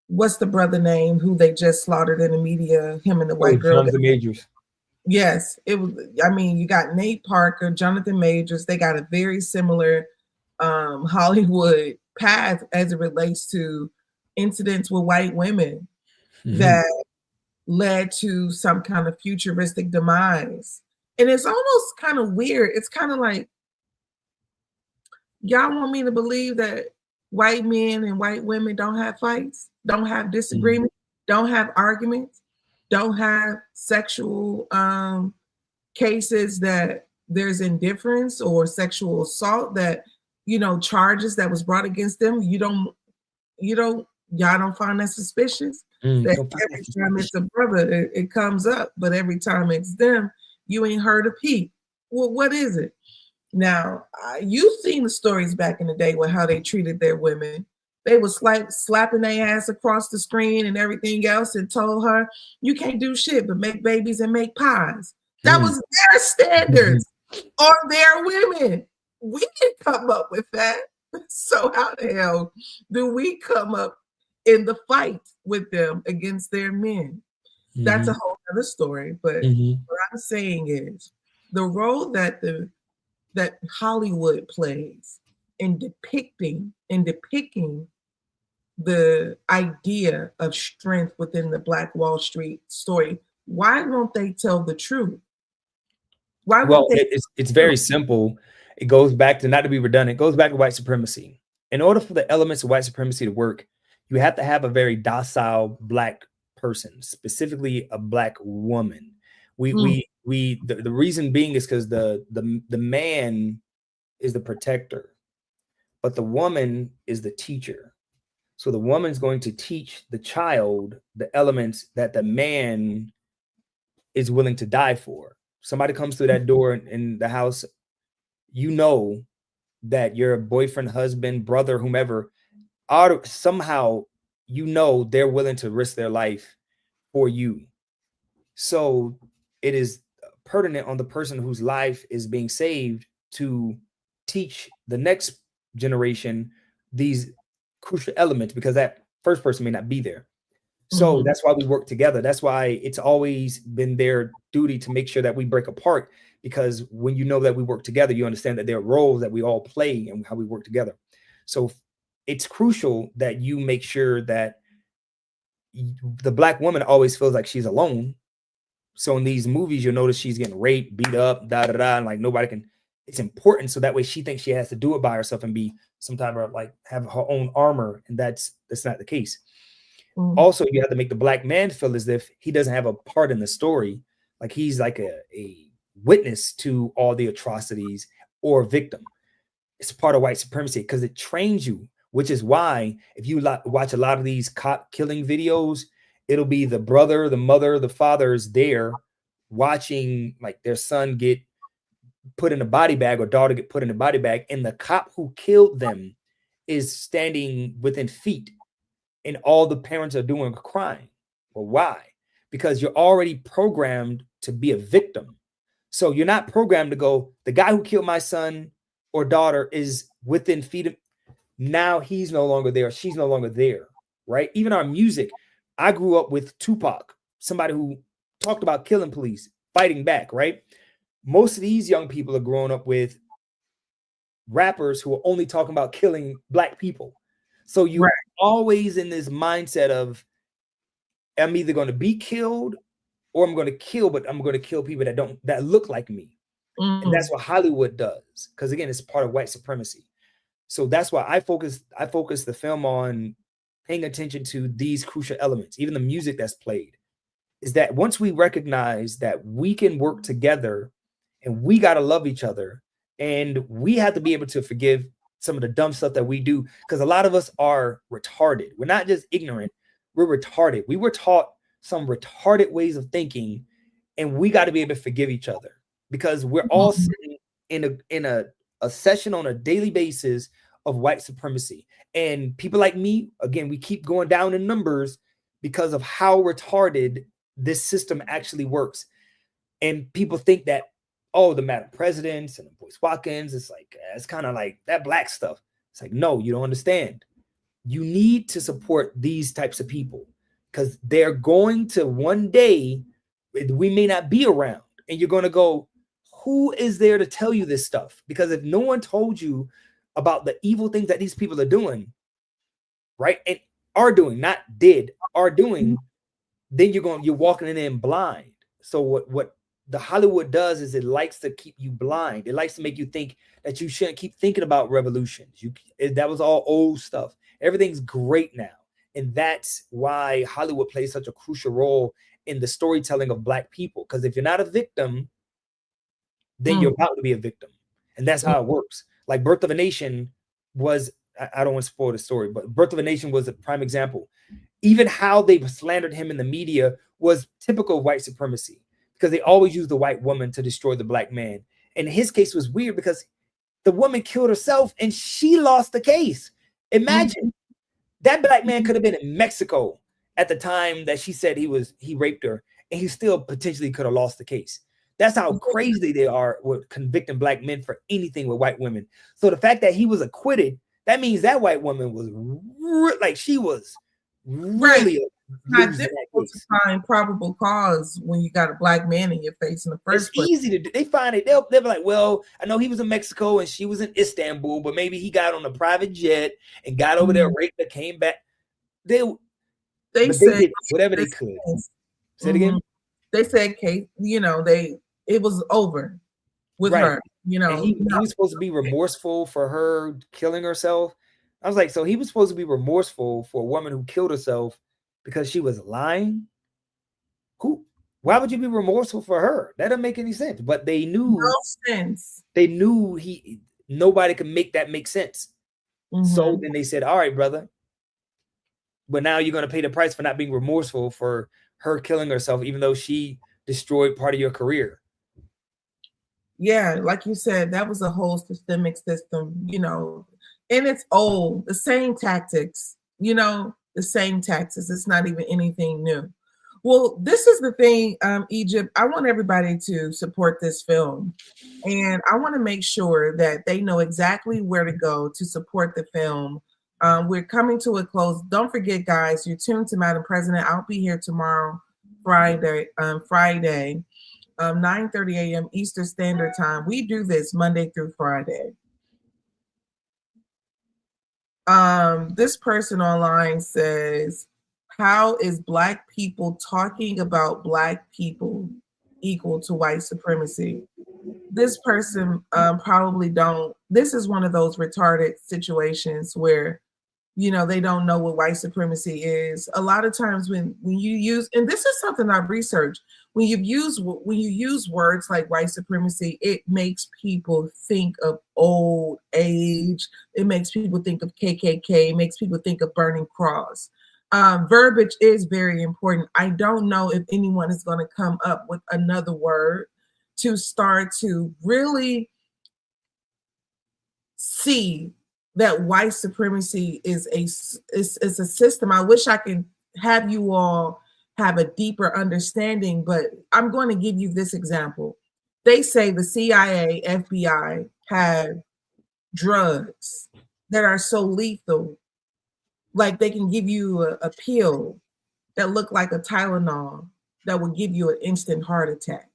Speaker 1: what's the brother name who they just slaughtered in the media, him and the white girl.
Speaker 2: Jonathan Majors.
Speaker 1: Yes, it was. I mean, you got Nate Parker, Jonathan Majors. They got a very similar Hollywood path as it relates to incidents with white women that led to some kind of futuristic demise. And it's almost kind of weird. It's kind of like, y'all want me to believe that white men and white women don't have fights, don't have disagreements, don't have arguments, don't have sexual cases that there's indifference or sexual assault, that, charges that was brought against them. Y'all don't find that suspicious? That every time it's a brother, it comes up, but every time it's them, you ain't heard a peep. Well, what is it? Now, you've seen the stories back in the day with how they treated their women. They was slapping their ass across the screen and everything else, and told her, "You can't do shit but make babies and make pies." That was their standards on their women. We didn't come up with that. So how the hell do we come up in the fight with them against their men? That's a whole other story. But what I'm saying is the role that Hollywood plays in depicting the idea of strength within the Black Wall Street story. Why won't they tell the truth? Why
Speaker 2: Well,
Speaker 1: won't they?
Speaker 2: it's very simple. It goes back to, not to be redundant, it goes back to white supremacy. In order for the elements of white supremacy to work, you have to have a very docile Black person, specifically a Black woman. The reason being is because the man is the protector, but the woman is the teacher. So the woman's going to teach the child the elements that the man is willing to die for. Somebody comes through that door in the house, you know that your boyfriend, husband, brother, whomever, somehow you know they're willing to risk their life for you. So it is pertinent on the person whose life is being saved to teach the next generation these crucial elements, because that first person may not be there. So that's why we work together. That's why it's always been their duty to make sure that we break apart, because when you know that we work together, you understand that there are roles that we all play and how we work together. So it's crucial that you make sure that the Black woman always feels like she's alone. So in these movies, you'll notice she's getting raped, beat up, and like nobody can. It's important so that way she thinks she has to do it by herself and be some type of like have her own armor, and that's not the case. Also, you have to make the Black man feel as if he doesn't have a part in the story, like he's like a witness to all the atrocities or a victim. It's part of white supremacy because it trains you, which is why if you watch a lot of these cop killing videos, it'll be the brother, the mother, the father is there watching like their son get put in a body bag or daughter get put in a body bag, and the cop who killed them is standing within feet. And all the parents are doing crying. Well, why? Because you're already programmed to be a victim. So you're not programmed to go, the guy who killed my son or daughter is within feet of, now he's no longer there. She's no longer there, right? Even our music. I grew up with Tupac, somebody who talked about killing police, fighting back, right? Most of these young people are growing up with rappers who are only talking about killing Black people. So you're always in this mindset of, I'm either going to be killed or I'm going to kill, but I'm going to kill people that look like me. And that's what Hollywood does. Because again, it's part of white supremacy. So that's why I focus the film on paying attention to these crucial elements, even the music that's played, is that once we recognize that we can work together and we got to love each other and we have to be able to forgive some of the dumb stuff that we do, because a lot of us are retarded. We're not just ignorant, we're retarded. We were taught some retarded ways of thinking, and we got to be able to forgive each other, because we're all sitting in a session on a daily basis of white supremacy. And people like me, again, we keep going down in numbers because of how retarded this system actually works. And people think that, oh, the Madam Presidents and the Boyce Watkins, it's kind of like that Black stuff. It's like, no, you don't understand. You need to support these types of people because they're going to one day, we may not be around, and you're going to go, who is there to tell you this stuff? Because if no one told you about the evil things that these people are doing, right, and are doing, not did, are doing, then you're walking in blind. So what the Hollywood does is it likes to keep you blind. It likes to make you think that you shouldn't keep thinking about revolutions. That was all old stuff. Everything's great now. And that's why Hollywood plays such a crucial role in the storytelling of Black people. Because if you're not a victim, then you're about to be a victim. And that's how it works. Like Birth of a Nation was, I don't want to spoil the story, but Birth of a Nation was a prime example. Even how they slandered him in the media was typical of white supremacy, because they always use the white woman to destroy the Black man. And his case was weird because the woman killed herself and she lost the case. Imagine That black man could have been in Mexico at the time that she said he raped her, and he still potentially could have lost the case. That's how crazy they are with convicting black men for anything with white women. So the fact that he was acquitted, that means that white woman was like she was really
Speaker 1: not difficult to find probable cause when you got a black man in your face in the first place.
Speaker 2: It's easy to do. They find it. They'll be like, well, I know he was in Mexico and she was in Istanbul, but maybe he got on a private jet and got over there, raped her, came back. They did whatever they could. Say it again.
Speaker 1: They said, Kate, you know, it was over with her. You know,
Speaker 2: and he was supposed to be remorseful for her killing herself. I was like, so he was supposed to be remorseful for a woman who killed herself because she was lying? Why would you be remorseful for her? That doesn't make any sense. But they knew They knew nobody could make that make sense. So then they said, all right, brother. But now you're going to pay the price for not being remorseful for her killing herself, even though she destroyed part of your career.
Speaker 1: Yeah, like you said, that was a whole systemic system, you know, and it's old, the same tactics, you know, the same tactics. It's not even anything new. Well, this is the thing, Egypt. I want everybody to support this film. And I want to make sure that they know exactly where to go to support the film. We're coming to a close. Don't forget, guys, you're tuned to Madam President. I'll be here tomorrow, Friday, 9:30 a.m. Eastern Standard Time. We do this Monday through Friday. This person online says, how is Black people talking about Black people equal to white supremacy? This person probably don't. This is one of those retarded situations where, you know, they don't know what white supremacy is. A lot of times when you use, and this is something I've researched, when you use words like white supremacy, it makes people think of old age. It makes people think of KKK. It makes people think of burning cross. Verbiage is very important. I don't know if anyone is going to come up with another word to start to really see that white supremacy is a system. I wish I could have you all have a deeper understanding, but I'm going to give you this example. They say the CIA, FBI have drugs that are so lethal, like they can give you a pill that look like a Tylenol that will give you an instant heart attack.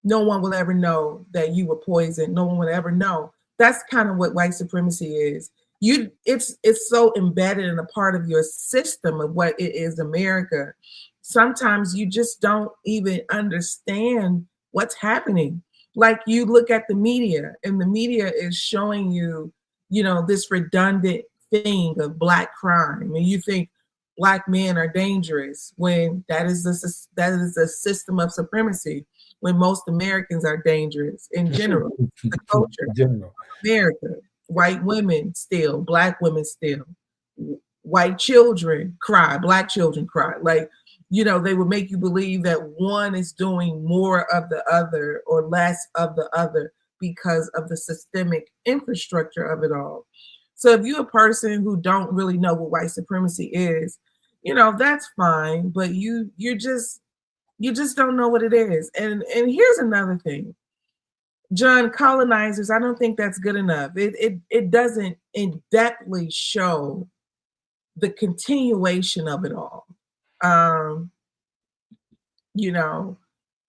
Speaker 1: No one will ever know that you were poisoned. No one will ever know. That's kind of what white supremacy is. It's so embedded in a part of your system of what it is, America. Sometimes you just don't even understand what's happening. Like you look at the media, and the media is showing you, you know, this redundant thing of Black crime, and you think Black men are dangerous when that is a system of supremacy. When most Americans are dangerous in general, the culture, America, white women steal, Black women steal, white children cry, Black children cry. Like, you know, they would make you believe that one is doing more of the other or less of the other because of the systemic infrastructure of it all. So if you're a person who don't really know what white supremacy is, you know, that's fine, but you just don't know what it is. And here's another thing. John, colonizers, I don't think that's good enough. It doesn't in-depthly show the continuation of it all. You know,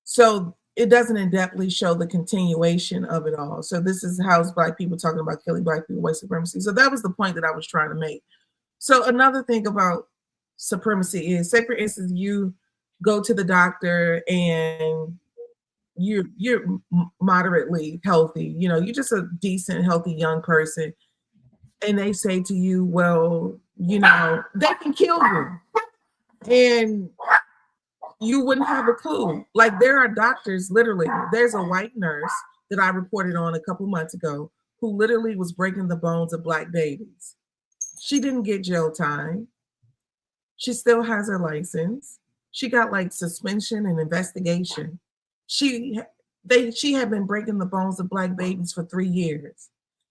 Speaker 1: so it doesn't in-depthly show the continuation of it all. So this is how Black people talking about killing Black people, white supremacy. So that was the point that I was trying to make. So another thing about supremacy is, say for instance, you go to the doctor and you're moderately healthy, you know, you're just a decent, healthy young person, and they say to you, well, you know, they can kill you, and you wouldn't have a clue. Like there are doctors, literally, there's a white nurse that I reported on a couple months ago who literally was breaking the bones of Black babies. She didn't get jail time. She still has her license. She got like suspension and investigation. She had been breaking the bones of Black babies for 3 years.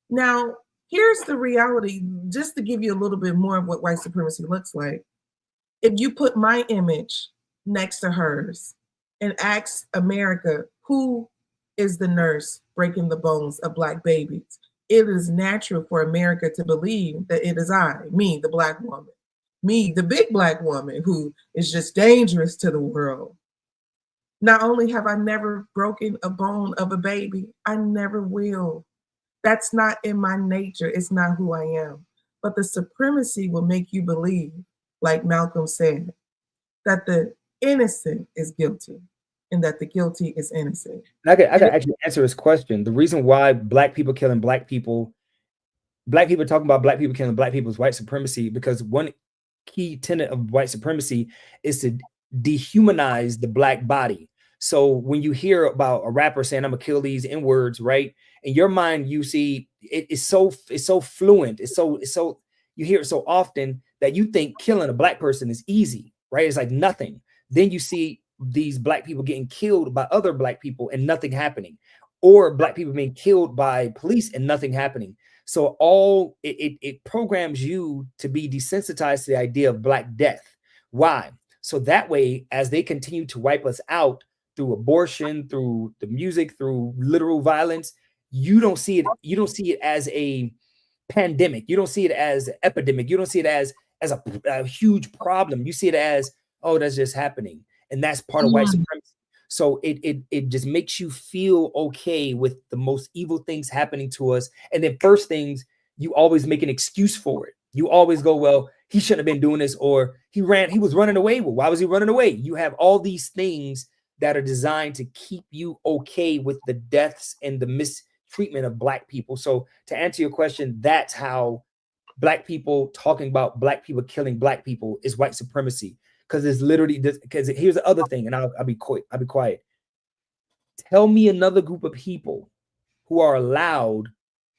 Speaker 1: Now, Here's the reality, just to give you a little bit more of what white supremacy looks like. If you put my image next to hers and ask America, who is the nurse breaking the bones of Black babies? It is natural for America to believe that it is I, me, the Black woman, me, the big Black woman who is just dangerous to the world. Not only have I never broken a bone of a baby, I never will. That's not in my nature. It's not who I am. But the supremacy will make you believe, like Malcolm said, that the innocent is guilty and that the guilty is innocent.
Speaker 2: I could actually answer his question. The reason why black people killing black people talking about black people killing black people is white supremacy, because one key tenet of white supremacy is to dehumanize the black body. So when you hear about a rapper saying, I'm gonna kill these N-words, right? In your mind, you see it's so fluent. It's so you hear it so often that you think killing a black person is easy, right? It's like nothing. Then you see these black people getting killed by other black people and nothing happening, or black people being killed by police and nothing happening. So it programs you to be desensitized to the idea of black death. Why? So that way, as they continue to wipe us out through abortion, through the music, through literal violence, you don't see it. You don't see it as a pandemic. You don't see it as an epidemic. You don't see it as a huge problem. You see it as, oh, that's just happening, and that's part of white supremacy. So it just makes you feel okay with the most evil things happening to us. And then first things, you always make an excuse for it. You always go, well, he shouldn't have been doing this, or he was running away. Well, why was he running away? You have all these things that are designed to keep you okay with the deaths and the mistreatment of black people. So to answer your question, that's how black people talking about black people killing black people is white supremacy. Because it's literally, because here's the other thing, and I'll be quiet. Tell me another group of people who are allowed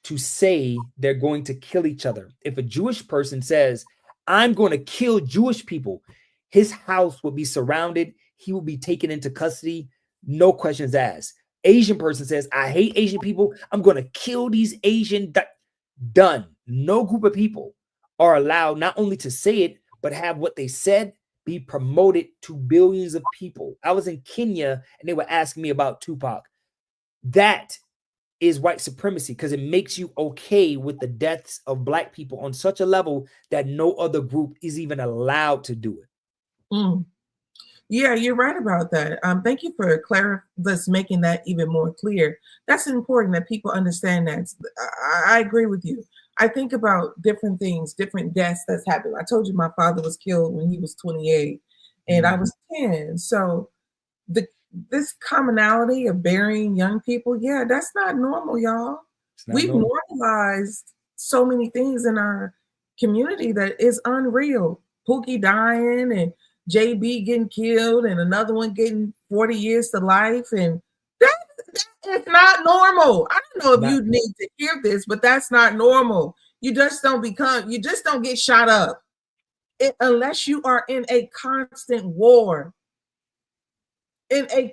Speaker 2: to say they're going to kill each other. If a Jewish person says, I'm going to kill Jewish people, his house will be surrounded. He will be taken into custody. No questions asked. Asian person says, I hate Asian people. I'm going to kill these Asian. Done. No group of people are allowed not only to say it, but have what they said be promoted to billions of people. I was in Kenya and they were asking me about Tupac. That is white supremacy, because it makes you okay with the deaths of black people on such a level that no other group is even allowed to do it.
Speaker 1: Mm. Yeah, you're right about that. Thank you for making that even more clear. That's important that people understand that. I agree with you. I think about different things, different deaths that's happened. I told you my father was killed when he was 28 and I was 10. So this commonality of burying young people, yeah, that's not normal, y'all. We've normalized so many things in our community that is unreal. Pookie dying and JB getting killed and another one getting 40 years to life. And that is not normal. I don't know if you need to hear this, but that's not normal. You just don't get shot up unless you are in a constant war. You're in a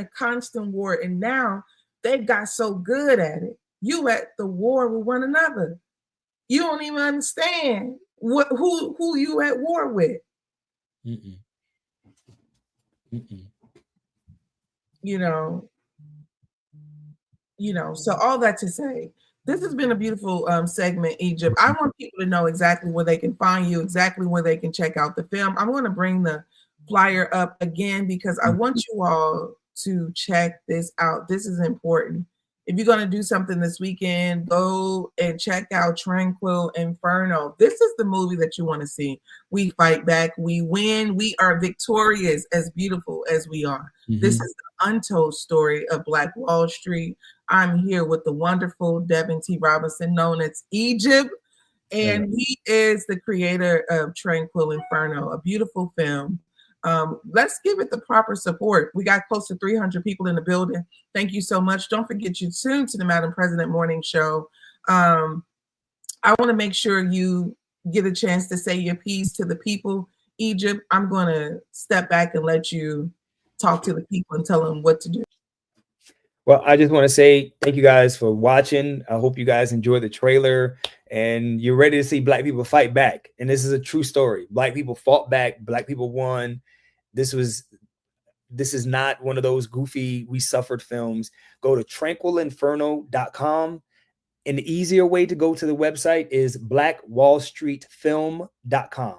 Speaker 1: constant war. And now they've got so good at it. You at the war with one another. You don't even understand who you at war with.
Speaker 2: Mm-mm. Mm-mm.
Speaker 1: You know, so all that to say, this has been a beautiful segment, Egypt. I want people to know exactly where they can find you, exactly where they can check out the film. I'm going to bring the flyer up again because I want you all to check this out. This is important. If you're going to do something this weekend, go and check out Tranquil Inferno. This is the movie that you want to see. We fight back. We win. We are victorious, as beautiful as we are. Mm-hmm. This is the untold story of Black Wall Street. I'm here with the wonderful Devin T. Robinson, known as Egypt. And he is the creator of Tranquil Inferno, a beautiful film. Let's give it the proper support. We got close to 300 people in the building. Thank you so much. Don't forget you tune to the Madam President Morning Show. I want to make sure you get a chance to say your piece to the people. Egypt, I'm going to step back and let you talk to the people and tell them what to do.
Speaker 2: Well, I just want to say thank you guys for watching. I hope you guys enjoyed the trailer and you're ready to see Black people fight back. And this is a true story. Black people fought back. Black people won. This is not one of those goofy, we suffered films. Go to tranquilinferno.com. An easier way to go to the website is blackwallstreetfilm.com.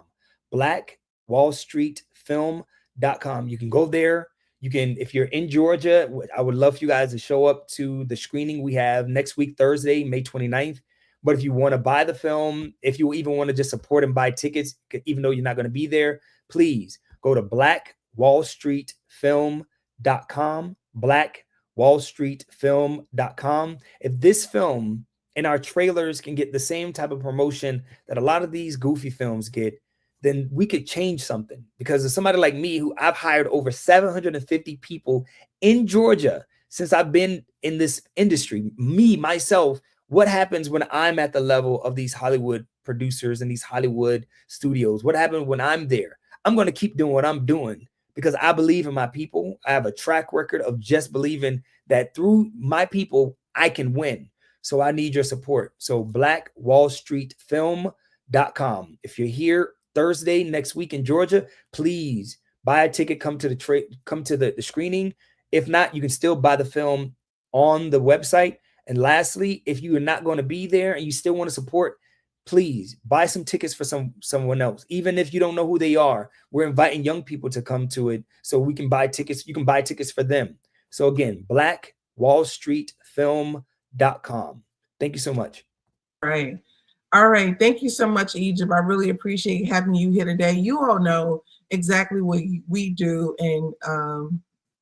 Speaker 2: blackwallstreetfilm.com. You can go there. You can, if you're in Georgia, I would love for you guys to show up to the screening we have next week, Thursday, May 29th. But if you want to buy the film, if you even want to just support and buy tickets, even though you're not going to be there, please go to blackwallstreetfilm.com, blackwallstreetfilm.com. If this film and our trailers can get the same type of promotion that a lot of these goofy films get, then we could change something. Because of somebody like me, who I've hired over 750 people in Georgia since I've been in this industry, myself, what happens when I'm at the level of these Hollywood producers and these Hollywood studios? What happens when I'm there? I'm going to keep doing what I'm doing because I believe in my people. I have a track record of just believing that through my people, I can win. So I need your support. So blackwallstreetfilm.com. If you're here Thursday next week in Georgia, please buy a ticket, come to the screening. If not, you can still buy the film on the website. And lastly, if you are not going to be there and you still want to support, please buy some tickets for someone else. Even if you don't know who they are, we're inviting young people to come to it so we can buy tickets. You can buy tickets for them. So again, blackwallstreetfilm.com. Thank you so much.
Speaker 1: Right. All right. Thank you so much, Egypt. I really appreciate having you here today. You all know exactly what we do. And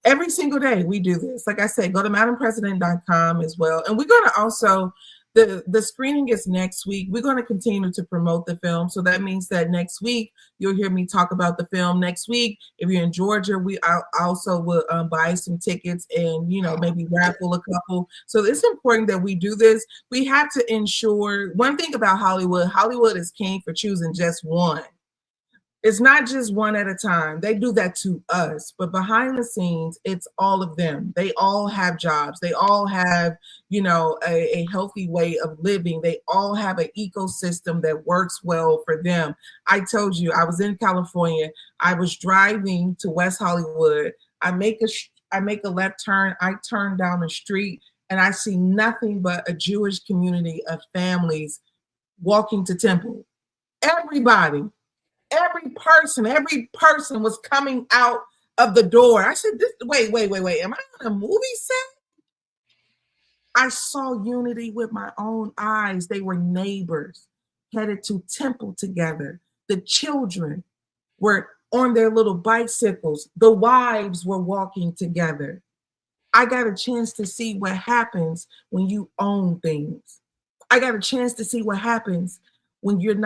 Speaker 1: every single day we do this. Like I said, go to madampresident.com as well. And we're going to also, the screening is next week. We're going to continue to promote the film. So that means that next week, you'll hear me talk about the film next week. If you're in Georgia, we also will buy some tickets and, maybe raffle a couple. So it's important that we do this. We have to ensure, one thing about Hollywood is king for choosing just one. It's not just one at a time. They do that to us, but behind the scenes, it's all of them. They all have jobs. They all have, a healthy way of living. They all have an ecosystem that works well for them. I told you, I was in California. I was driving to West Hollywood. I make a left turn. I turn down the street and I see nothing but a Jewish community of families walking to temple. Every person was coming out of the door. I said, wait. Am I on a movie set? I saw unity with my own eyes. They were neighbors headed to temple together. The children were on their little bicycles. The wives were walking together. I got a chance to see what happens when you own things. I got a chance to see what happens when your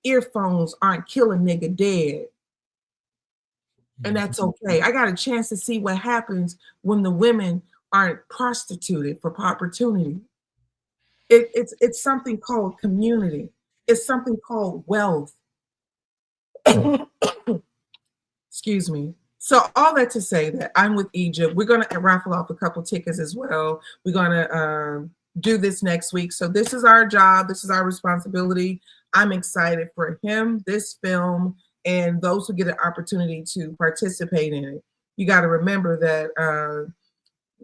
Speaker 1: earphones aren't killing nigga dead. And that's okay. I got a chance to see what happens when the women aren't prostituted for opportunity. It's something called community. It's something called wealth. Excuse me. So all that to say that I'm with Egypt. We're going to raffle off a couple tickets as well. We're going to do this next week. So this is our job. This is our responsibility. I'm excited for him, this film, and those who get an opportunity to participate in it. You got to remember that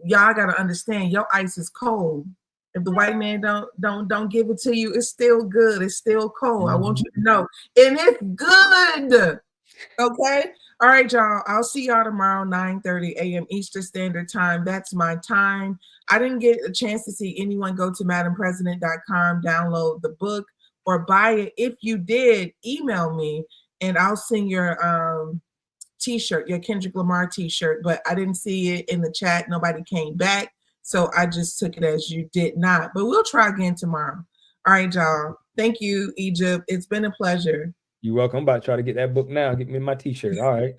Speaker 1: y'all got to understand your ice is cold. If the white man don't give it to you, it's still good. It's still cold. I want you to know, and it's good. Okay. All right, y'all. I'll see y'all tomorrow, 9:30 a.m. Eastern Standard Time. That's my time. I didn't get a chance to see anyone go to madampresident.com, download the book, or buy it. If you did, email me and I'll send your t-shirt, your Kendrick Lamar t-shirt, but I didn't see it in the chat. Nobody came back. So I just took it as you did not, but we'll try again tomorrow. All right, y'all. Thank you, Egypt. It's been a pleasure.
Speaker 2: You're welcome. I'm about to try to get that book now. Get me my t-shirt. All right.